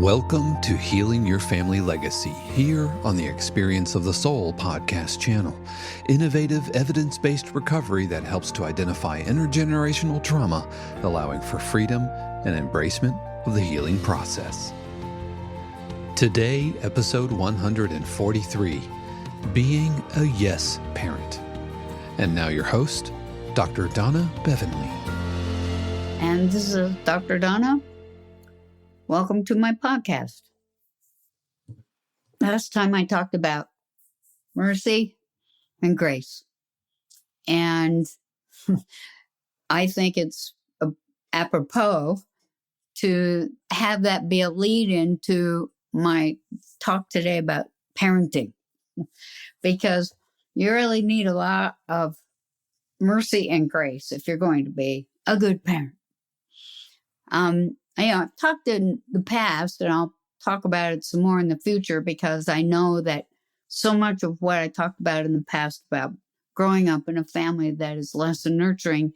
Welcome to Healing Your Family Legacy, here on the Experience of the Soul podcast channel. Innovative, evidence-based recovery that helps to identify intergenerational trauma, allowing for freedom and embracement of the healing process. Today, episode 143, Being a Yes Parent. And now your host, Dr. Donna Bevan-Lee. And this is Dr. Donna. Welcome to my podcast. Last time I talked about mercy and grace. And I think it's apropos to have that be a lead into my talk today about parenting. Because you really need a lot of mercy and grace if you're going to be a good parent. I've talked in the past, and I'll talk about it some more in the future, because I know that so much of what I talked about in the past about growing up in a family that is less than nurturing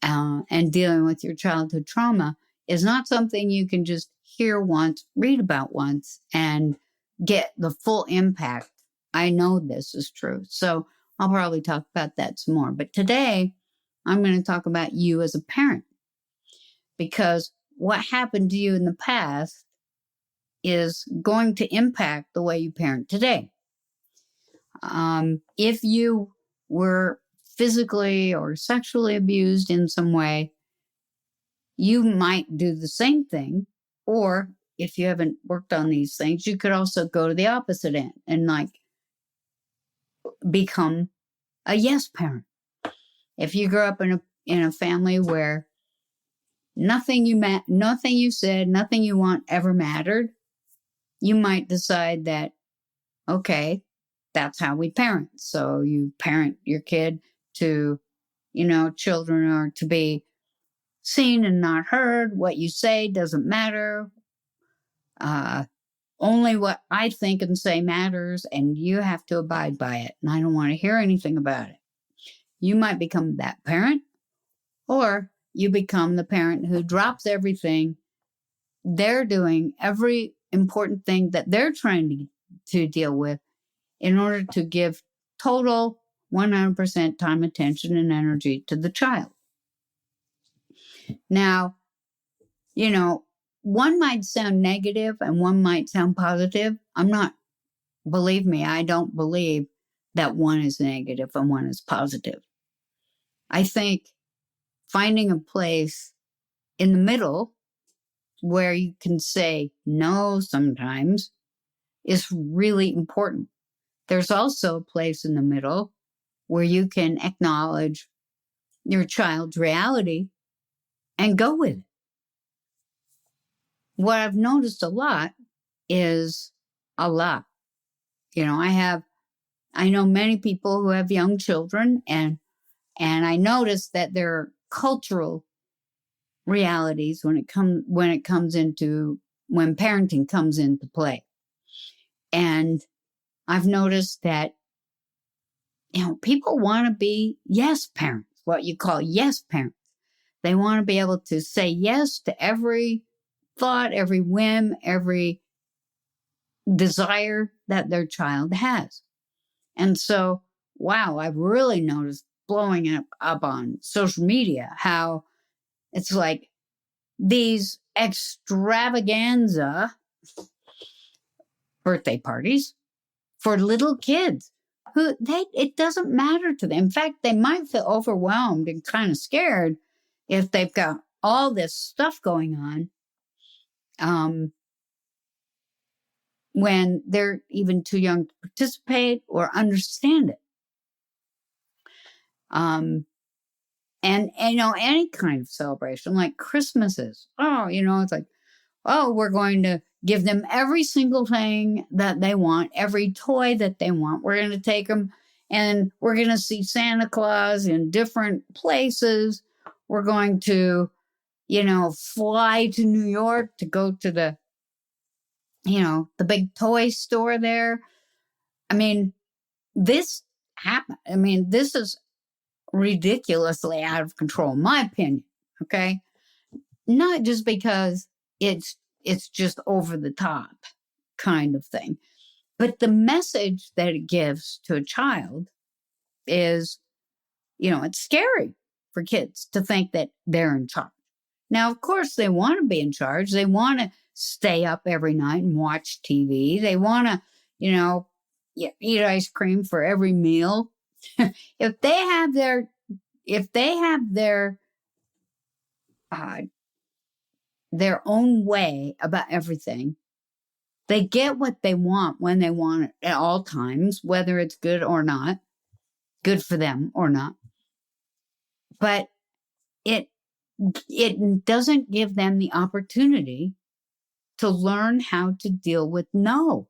and dealing with your childhood trauma is not something you can just hear once, read about once, and get the full impact. I know this is true. So I'll probably talk about that some more. But today, I'm going to talk about you as a parent, because what happened to you in the past is going to impact the way you parent today. If you were physically or sexually abused in some way, you might do the same thing. Or if you haven't worked on these things, you could also go to the opposite end and become a yes parent. If you grew up in a family where nothing you said, nothing you want ever mattered, you might decide that, okay, that's how we parent. So you parent your kid to, children are to be seen and not heard. What you say doesn't matter. Only what I think and say matters, and you have to abide by it. And I don't want to hear anything about it. You might become that parent, or you become the parent who drops everything. They're doing every important thing that they're trying to deal with in order to give total 100% time, attention, and energy to the child. Now, one might sound negative and one might sound positive. Believe me, I don't believe that one is negative and one is positive. I think finding a place in the middle where you can say no sometimes is really important. There's also a place in the middle where you can acknowledge your child's reality and go with it. What I've noticed a lot is I know many people who have young children, and I notice that there are cultural realities when parenting comes into play. And I've noticed that, people want to be yes parents, what you call yes parents. They want to be able to say yes to every thought, every whim, every desire that their child has. And so, wow, I've really noticed blowing up on social media how it's like these extravaganza birthday parties for little kids who it doesn't matter to them. In fact, they might feel overwhelmed and kind of scared if they've got all this stuff going on, when they're even too young to participate or understand it. And any kind of celebration, like Christmases. It's like, we're going to give them every single thing that they want, every toy that they want. We're going to take them and we're going to see Santa Claus in different places. We're going to, fly to New York to go to the big toy store there. This happened. This is ridiculously out of control, in my opinion. Okay. Not just because it's it's just over the top kind of thing. But the message that it gives to a child is, it's scary for kids to think that they're in charge. Now, of course, they want to be in charge. They want to stay up every night and watch TV. They want to, eat ice cream for every meal. If they have their own way about everything, they get what they want when they want it at all times, whether it's good or not, good for them or not. But it doesn't give them the opportunity to learn how to deal with no.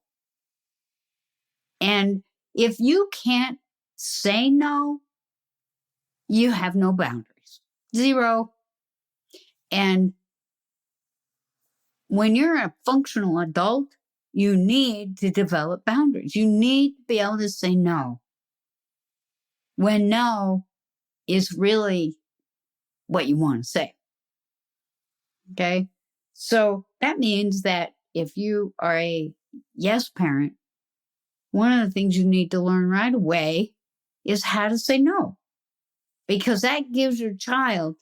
And if you can't say no, you have no boundaries. Zero. And when you're a functional adult, you need to develop boundaries. You need to be able to say no when no is really what you want to say. Okay? So that means that if you are a yes parent, one of the things you need to learn right away is how to say no, because that gives your child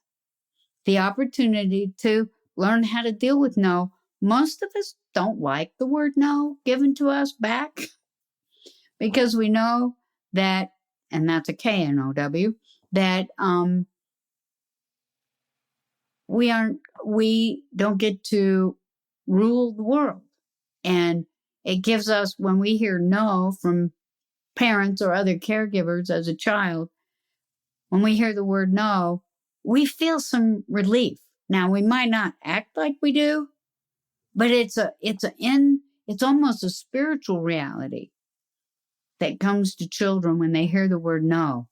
the opportunity to learn how to deal with no. Most of us don't like the word no given to us back because we know that, and that's a K-N-O-W, that we don't get to rule the world. And it gives us, when we hear no from parents or other caregivers as a child, when we hear the word no, we feel some relief. Now, we might not act like we do, but it's almost a spiritual reality that comes to children when they hear the word no.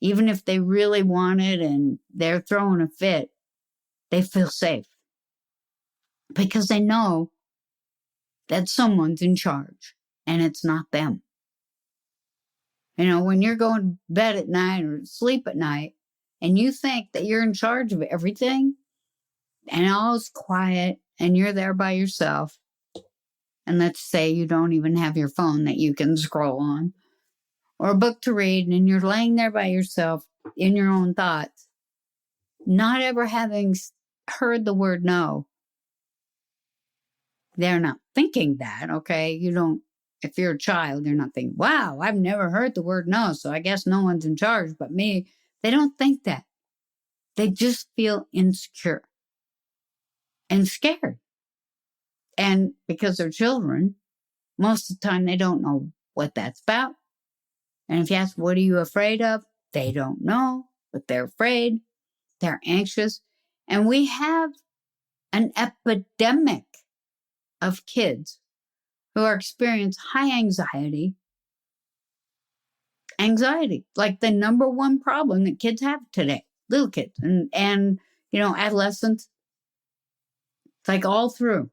Even if they really want it and they're throwing a fit, they feel safe because they know that someone's in charge and it's not them. When you're going to bed at night or sleep at night and you think that you're in charge of everything and all's quiet and you're there by yourself, and let's say you don't even have your phone that you can scroll on or a book to read, and you're laying there by yourself in your own thoughts, not ever having heard the word no. They're not thinking that, okay? If you're a child, you're not thinking, wow, I've never heard the word no, so I guess no one's in charge but me. They don't think that. They just feel insecure and scared. And because they're children, most of the time they don't know what that's about. And if you ask, what are you afraid of? They don't know, but they're afraid. They're anxious. And we have an epidemic of kids who are experiencing high anxiety. Anxiety, like the number one problem that kids have today, little kids and adolescents. It's like all through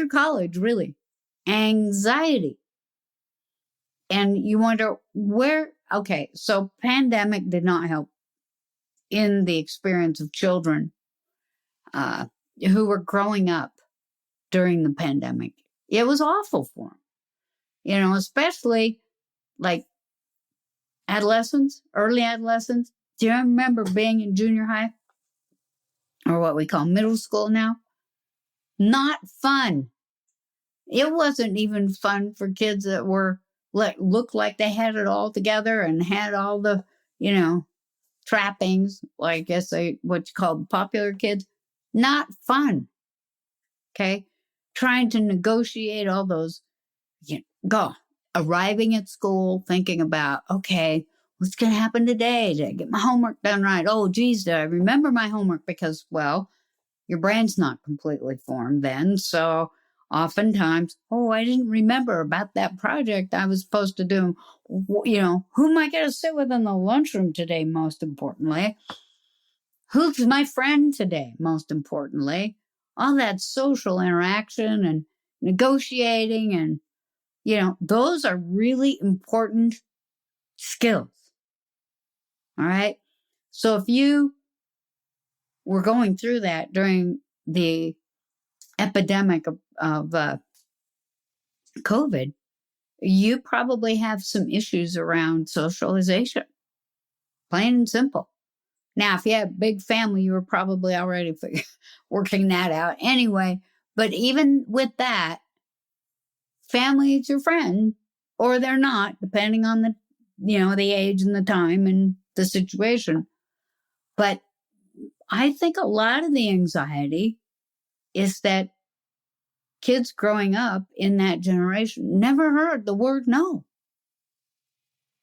college, really. Anxiety. And you wonder so pandemic did not help in the experience of children who were growing up during the pandemic. It was awful for them, especially like adolescents, early adolescents. Do you remember being in junior high or what we call middle school now? Not fun. It wasn't even fun for kids that looked like they had it all together and had all the, trappings, I guess what you call popular kids. Not fun. Okay. Trying to negotiate all those, arriving at school, thinking about, okay, what's going to happen today? Did I get my homework done right? Oh, geez, did I remember my homework? Because, your brain's not completely formed then. So oftentimes, I didn't remember about that project I was supposed to do. Who am I going to sit with in the lunchroom today, most importantly? Who's my friend today, most importantly? All that social interaction and negotiating and, those are really important skills. All right. So if you were going through that during the epidemic of COVID, you probably have some issues around socialization, plain and simple. Now, if you had a big family, you were probably already working that out anyway. But even with that, family is your friend, or they're not, depending on the age and the time and the situation. But I think a lot of the anxiety is that kids growing up in that generation never heard the word no.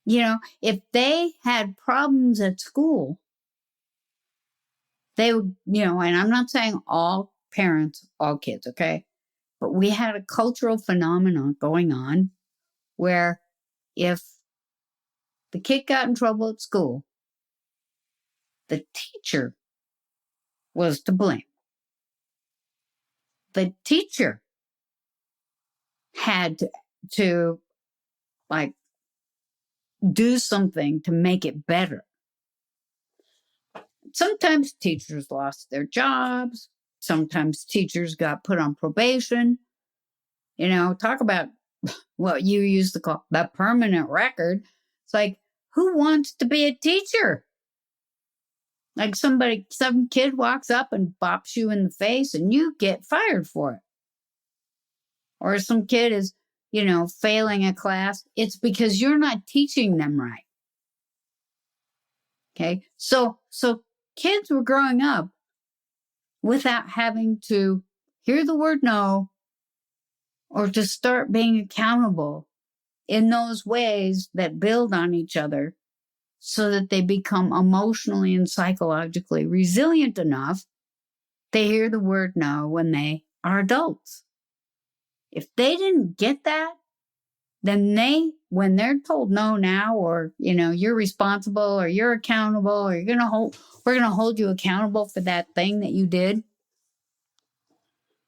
If they had problems at school, they would, and I'm not saying all parents, all kids, okay? But we had a cultural phenomenon going on where if the kid got in trouble at school, the teacher was to blame. The teacher had to like do something to make it better. Sometimes teachers lost their jobs. Sometimes teachers got put on probation. Talk about what you used to call the permanent record. It's like, who wants to be a teacher? Like some kid walks up and bops you in the face and you get fired for it. Or some kid is, failing a class. It's because you're not teaching them right. Okay. So kids were growing up without having to hear the word no or to start being accountable in those ways that build on each other so that they become emotionally and psychologically resilient enough to hear the word no when they are adults. If they didn't get that, then when they're told no now, or, you're responsible or you're accountable or we're going to hold you accountable for that thing that you did,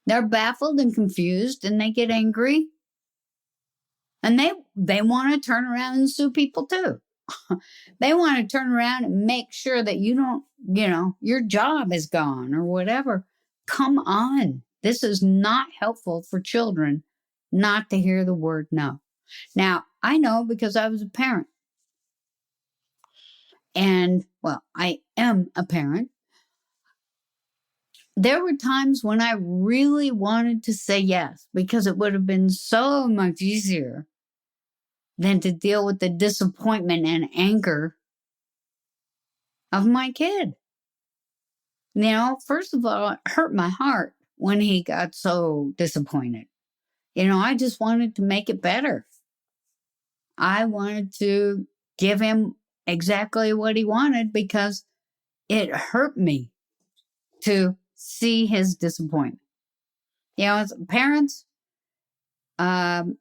they're baffled and confused and they get angry. And they want to turn around and sue people too. They want to turn around and make sure that you don't, your job is gone or whatever. Come on. This is not helpful for children not to hear the word no. Now, I know because I was a parent. And, well, I am a parent. There were times when I really wanted to say yes because it would have been so much easier than to deal with the disappointment and anger of my kid. First of all, it hurt my heart when he got so disappointed. I just wanted to make it better. I wanted to give him exactly what he wanted because it hurt me to see his disappointment. As parents, it's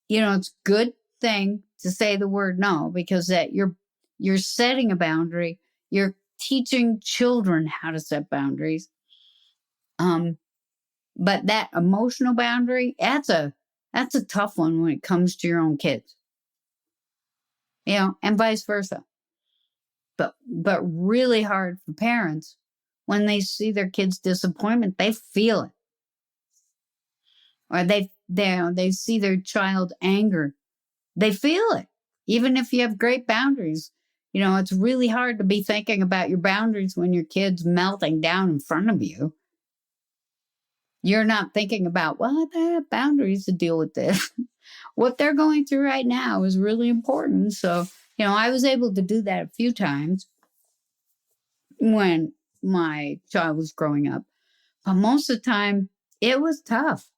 a good thing to say the word no because that you're setting a boundary. You're teaching children how to set boundaries. But that emotional boundary, that's a tough one when it comes to your own kids. And vice versa. But really hard for parents when they see their kids' disappointment, they feel it. Or they see their child anger. They feel it. Even if you have great boundaries, it's really hard to be thinking about your boundaries when your kid's melting down in front of you. You're not thinking about, well, I have boundaries to deal with this. What they're going through right now is really important. So, I was able to do that a few times when my child was growing up. But most of the time, it was tough.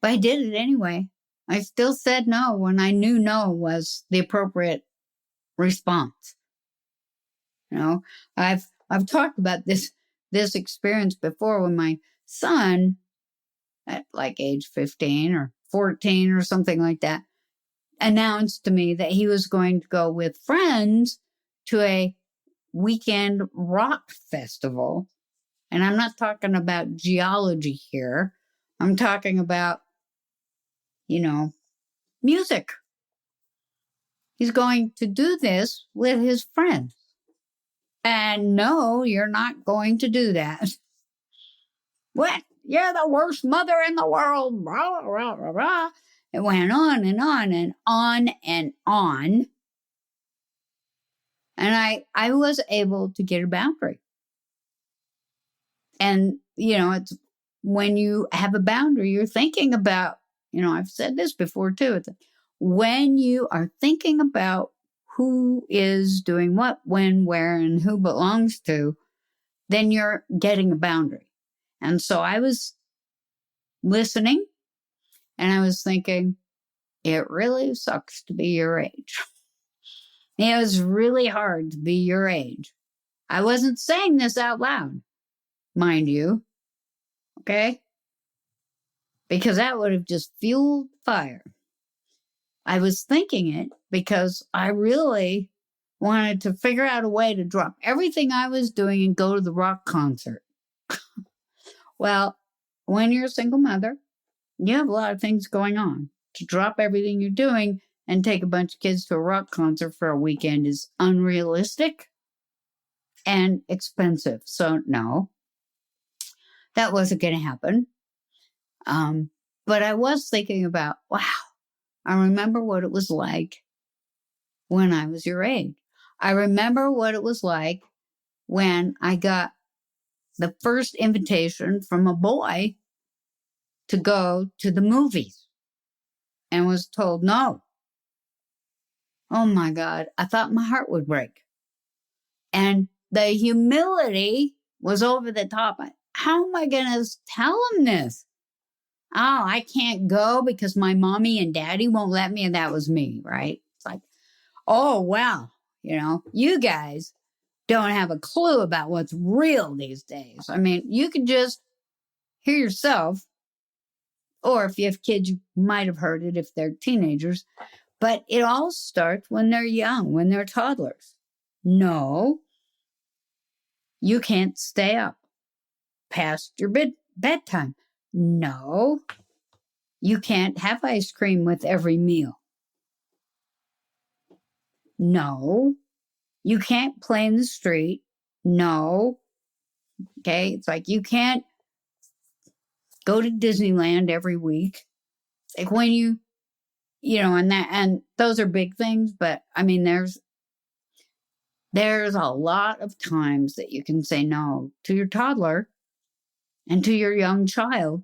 But I did it anyway. I still said no when I knew no was the appropriate response. I've talked about this experience before when my son, at like age 15 or 14 or something like that, announced to me that he was going to go with friends to a weekend rock festival. And I'm not talking about geology here. I'm talking about, music. He's going to do this with his friends. And no, you're not going to do that. What? You're the worst mother in the world. Blah, blah, blah, blah. It went on and on and on and on. And I was able to get a boundary. And, it's when you have a boundary, you're thinking about, I've said this before too. It's when you are thinking about who is doing what, when, where, and who belongs to, then you're getting a boundary. And so I was listening and I was thinking, it really sucks to be your age. It was really hard to be your age. I wasn't saying this out loud, mind you. Okay? Because that would have just fueled fire. I was thinking it because I really wanted to figure out a way to drop everything I was doing and go to the rock concert. Well, when you're a single mother, you have a lot of things going on. To drop everything you're doing and take a bunch of kids to a rock concert for a weekend is unrealistic and expensive. So no, that wasn't going to happen. But I was thinking about, wow, I remember what it was like when I was your age. I remember what it was like when I got the first invitation from a boy to go to the movies and was told no. Oh my God, I thought my heart would break. And the humility was over the top. How am I going to tell him this? Oh, I can't go because my mommy and daddy won't let me. And that was me, right? It's like, oh, wow. You guys don't have a clue about what's real these days. I mean, you could just hear yourself, or if you have kids, you might have heard it if they're teenagers, but it all starts when they're young, when they're toddlers. No, you can't stay up past your bedtime. No, you can't have ice cream with every meal. No, you can't play in the street. No. Okay. It's like you can't go to Disneyland every week. Like when and those are big things, but I mean, there's a lot of times that you can say no to your toddler and to your young child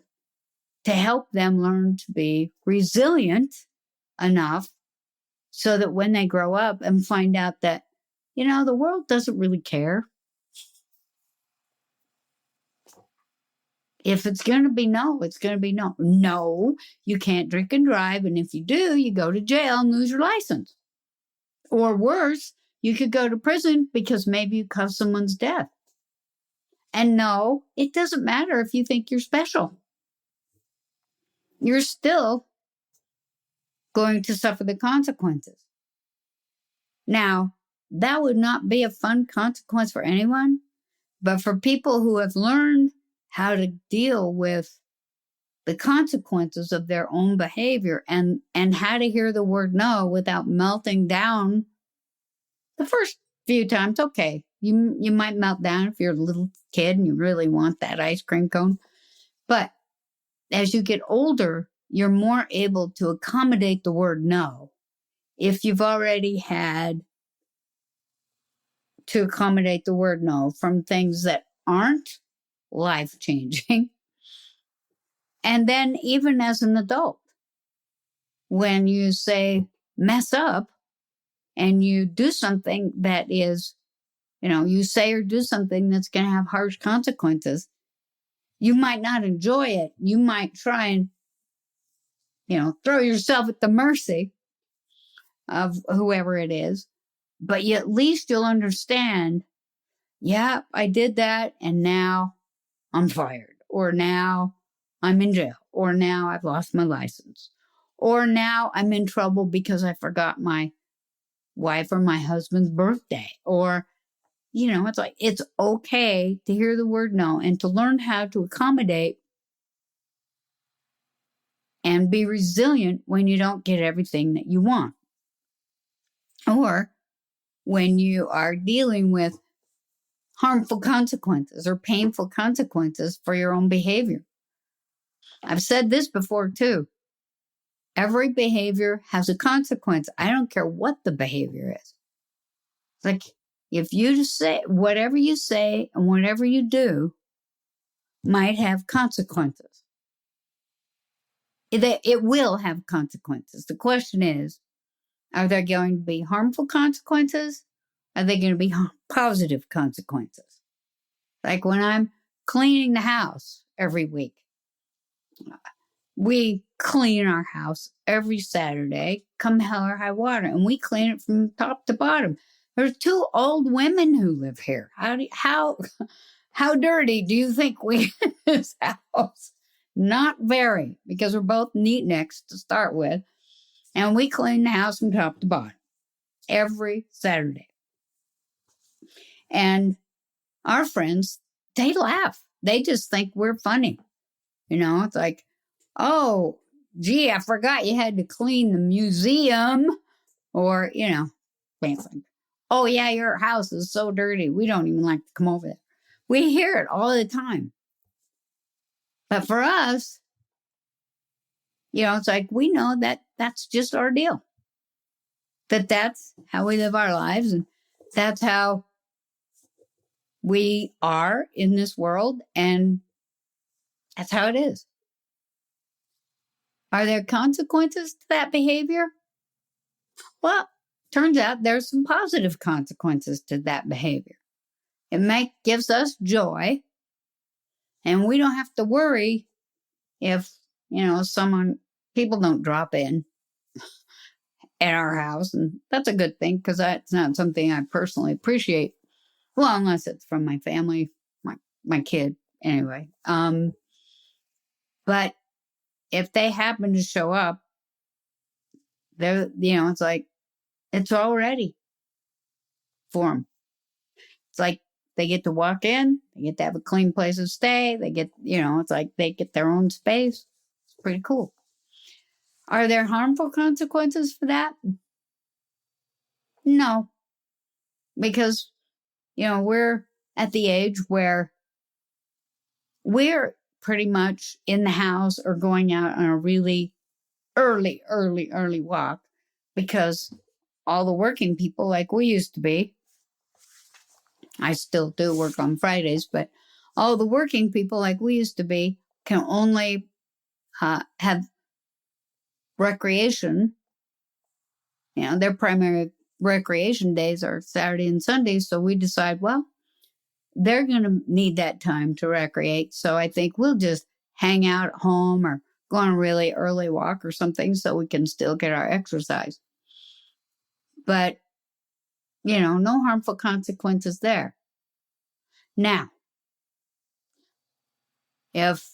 to help them learn to be resilient enough so that when they grow up and find out that, the world doesn't really care. If it's going to be no, it's going to be no. No, you can't drink and drive. And if you do, you go to jail and lose your license. Or worse, you could go to prison because maybe you caused someone's death. And no, it doesn't matter if you think you're special. You're still going to suffer the consequences. Now, that would not be a fun consequence for anyone, but for people who have learned how to deal with the consequences of their own behavior and how to hear the word no without melting down. The first few times, okay, you might melt down if you're a little kid and you really want that ice cream cone. But as you get older, you're more able to accommodate the word no. If you've already had to accommodate the word no from things that aren't life-changing. And then even as an adult, when you say mess up and you do something that is, you say or do something that's going to have harsh consequences, you might not enjoy it. You might try and, throw yourself at the mercy of whoever it is, but at least you'll understand, yeah, I did that and now I'm fired, or now I'm in jail, or now I've lost my license, or now I'm in trouble because I forgot my wife or my husband's birthday, or, it's like, it's okay to hear the word no and to learn how to accommodate and be resilient when you don't get everything that you want. Or when you are dealing with harmful consequences or painful consequences for your own behavior. I've said this before too. Every behavior has a consequence. I don't care what the behavior is. It's like, if you just say whatever you say and whatever you do might have consequences. It will have consequences. The question is, are there going to be harmful consequences? Are they going to be positive consequences? Like when I'm cleaning the house every week. We clean our house every Saturday, come hell or high water, and we clean it from top to bottom. There's 2 old women who live here. How dirty do you think we in this house? Not very, because we're both neatniks to start with. And we clean the house from top to bottom every Saturday. And our friends, they laugh. They just think we're funny. It's like, oh, gee, I forgot you had to clean the museum. Or, things like, oh, yeah, your house is so dirty. We don't even like to come over there. We hear it all the time. But for us, it's like we know that that's just our deal. That's how we live our lives. And that's how we are in this world. And that's how it is. Are there consequences to that behavior? Well, turns out there's some positive consequences to that behavior. It gives us joy. And we don't have to worry if, people don't drop in at our house. And that's a good thing, because that's not something I personally appreciate. Well, unless it's from my family, my kid, anyway. But if they happen to show up, they're, it's like, it's all ready for them. It's like they get to walk in, they get to have a clean place to stay, they get, it's like they get their own space. It's pretty cool. Are there harmful consequences for that? No. Because, we're at the age where we're pretty much in the house or going out on a really early walk, because all the working people like we used to be, I still do work on Fridays, but all the working people like we used to be can only have recreation. Their primary recreation days are Saturday and Sunday. So we decide, well, they're going to need that time to recreate. So I think we'll just hang out at home or go on a really early walk or something so we can still get our exercise. But, no harmful consequences there. Now, if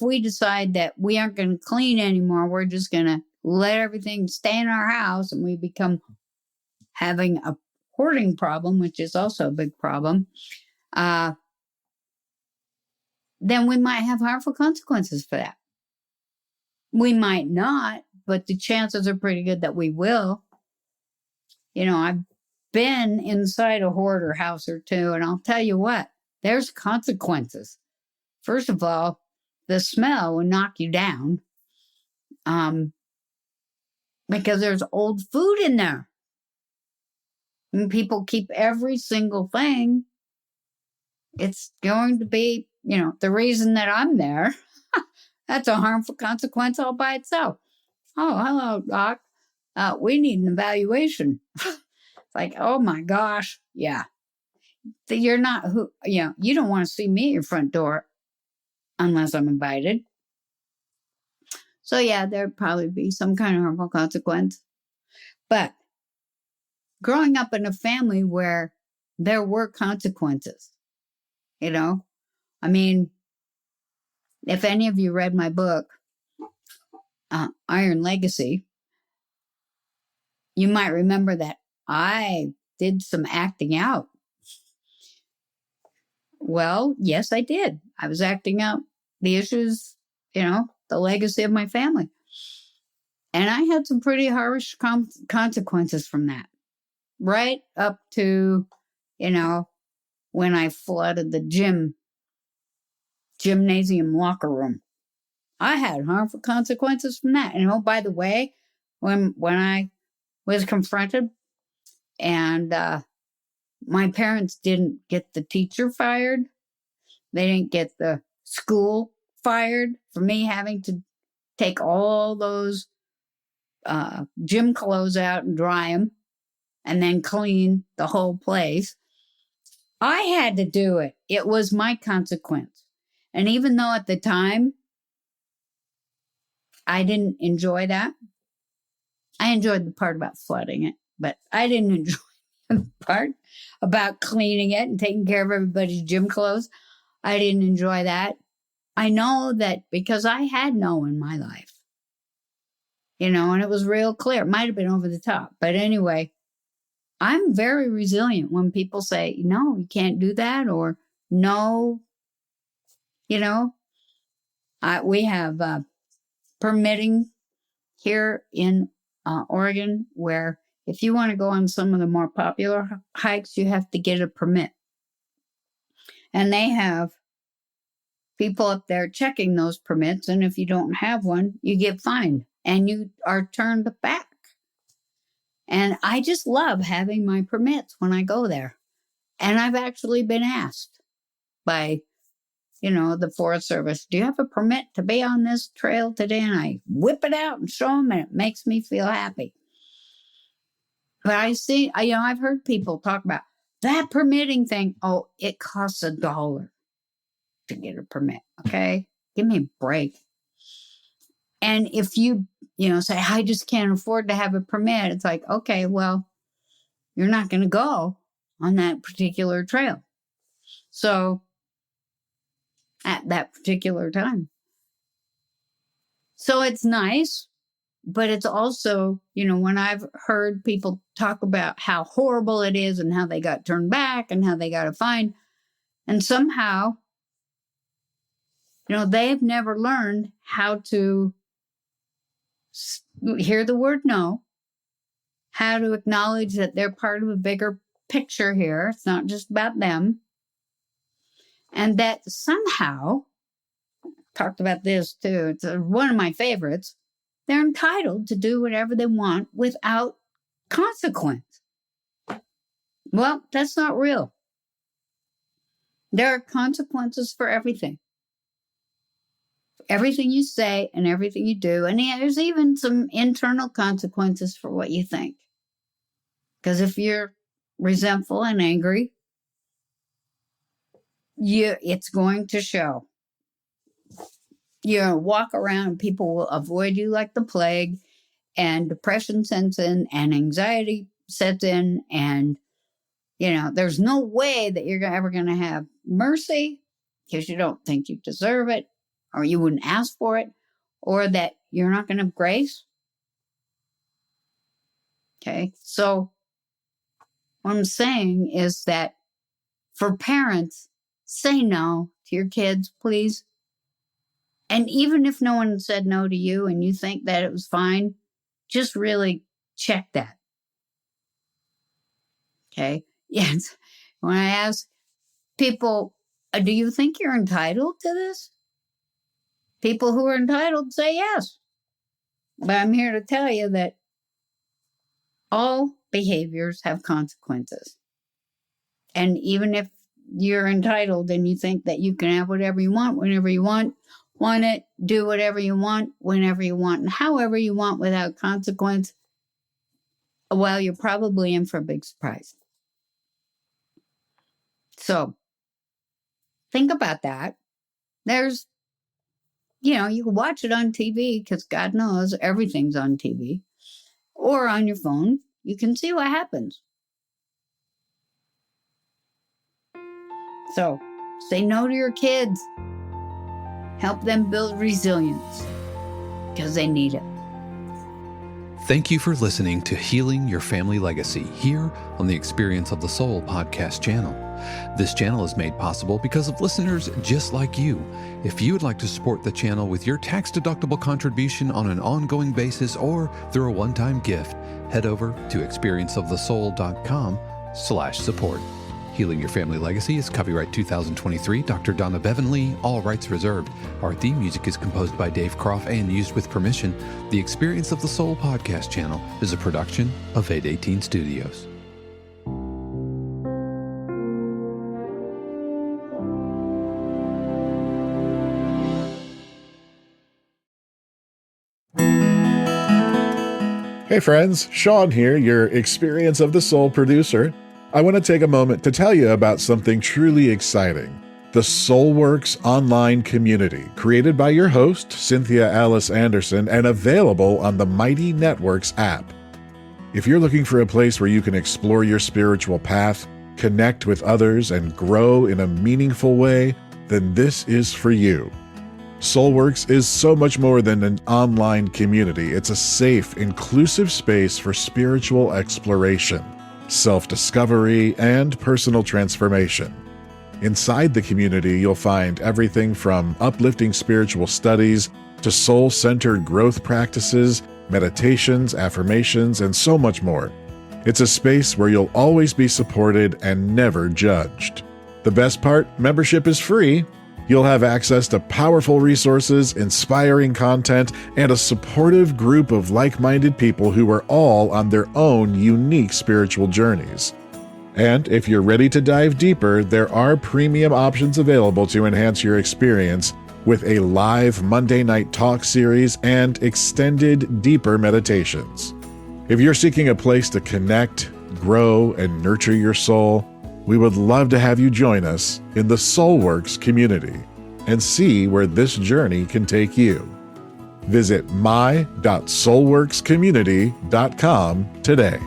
we decide that we aren't going to clean anymore, we're just going to let everything stay in our house, and we become having a hoarding problem, which is also a big problem, then we might have harmful consequences for that. We might not, but the chances are pretty good that we will. I've been inside a hoarder house or two, and I'll tell you what, there's consequences. First of all, the smell will knock you down, because there's old food in there. And people keep every single thing. It's going to be, the reason that I'm there. That's a harmful consequence all by itself. Oh, hello, doc. We need an evaluation. It's like, oh my gosh. Yeah. You're not you don't want to see me at your front door unless I'm invited. So yeah, there'd probably be some kind of harmful consequence. But growing up in a family where there were consequences, if any of you read my book, Iron Legacy, you might remember that I did some acting out. Well, yes, I did. I was acting out the issues, the legacy of my family. And I had some pretty harsh consequences from that. Right up to, when I flooded the gymnasium locker room. I had harmful consequences from that. And by the way, when I was confronted and my parents didn't get the teacher fired, they didn't get the school fired for me having to take all those gym clothes out and dry them and then clean the whole place. I had to do it. It was my consequence. And even though at the time I didn't enjoy that, I enjoyed the part about flooding it, but I didn't enjoy the part about cleaning it and taking care of everybody's gym clothes. I didn't enjoy that. I know that because I had no in my life, and it was real clear. It might have been over the top. But anyway, I'm very resilient when people say, no, you can't do that, or no, we have permitting here in Oregon where if you want to go on some of the more popular hikes, you have to get a permit. And they have people up there checking those permits. And if you don't have one, you get fined and you are turned back. And I just love having my permits when I go there. And I've actually been asked by, the Forest Service, do you have a permit to be on this trail today? And I whip it out and show them, and it makes me feel happy. But I see, I've heard people talk about that permitting thing. Oh, it costs $1 to get a permit. Okay. Give me a break. And if you, say, I just can't afford to have a permit, it's like, okay, well, you're not going to go on that particular trail. So at that particular time. So it's nice, but it's also, when I've heard people talk about how horrible it is and how they got turned back and how they got a fine, and somehow, they've never learned how to hear the word no, how to acknowledge that they're part of a bigger picture here. It's not just about them. And that somehow, talked about this too, it's one of my favorites, they're entitled to do whatever they want without consequence. Well, that's not real. There are consequences for everything. Everything you say and everything you do. And there's even some internal consequences for what you think. Because if you're resentful and angry, it's going to show. You walk around, people will avoid you like the plague, and depression sets in, and anxiety sets in, and there's no way that you're ever going to have mercy because you don't think you deserve it, or you wouldn't ask for it, or that you're not going to have grace. Okay, so what I'm saying is that for parents, say no to your kids, please. And even if no one said no to you and you think that it was fine, just really check that. Okay? Yes. When I ask people, do you think you're entitled to this? People who are entitled say yes. But I'm here to tell you that all behaviors have consequences. And even if you're entitled and you think that you can have whatever you want, whenever you want it, do whatever you want, whenever you want, and however you want without consequence, well, you're probably in for a big surprise. So think about that. There's, you can watch it on TV because God knows everything's on TV, or on your phone. You can see what happens. So say no to your kids. Help them build resilience because they need it. Thank you for listening to Healing Your Family Legacy here on the Experience of the Soul podcast channel. This channel is made possible because of listeners just like you. If you would like to support the channel with your tax-deductible contribution on an ongoing basis or through a one-time gift, head over to experienceofthesoul.com/support. Healing Your Family Legacy is copyright 2023, Dr. Donna Bevan-Lee, all rights reserved. Our theme music is composed by Dave Croft and used with permission. The Experience of the Soul podcast channel is a production of 818 Studios. Hey friends, Sean here, your Experience of the Soul producer. I want to take a moment to tell you about something truly exciting. The SoulWorks online community, created by your host, Cynthia Alice Anderson, and available on the Mighty Networks app. If you're looking for a place where you can explore your spiritual path, connect with others, and grow in a meaningful way, then this is for you. SoulWorks is so much more than an online community. It's a safe, inclusive space for spiritual exploration, self-discovery, and personal transformation. Inside the community, you'll find everything from uplifting spiritual studies to soul-centered growth practices, meditations, affirmations, and so much more. It's a space where you'll always be supported and never judged. The best part, membership is free. You'll have access to powerful resources, inspiring content, and a supportive group of like-minded people who are all on their own unique spiritual journeys. And if you're ready to dive deeper, there are premium options available to enhance your experience with a live Monday night talk series and extended, deeper meditations. If you're seeking a place to connect, grow, and nurture your soul, we would love to have you join us in the SoulWorks community and see where this journey can take you. Visit my.soulworkscommunity.com today.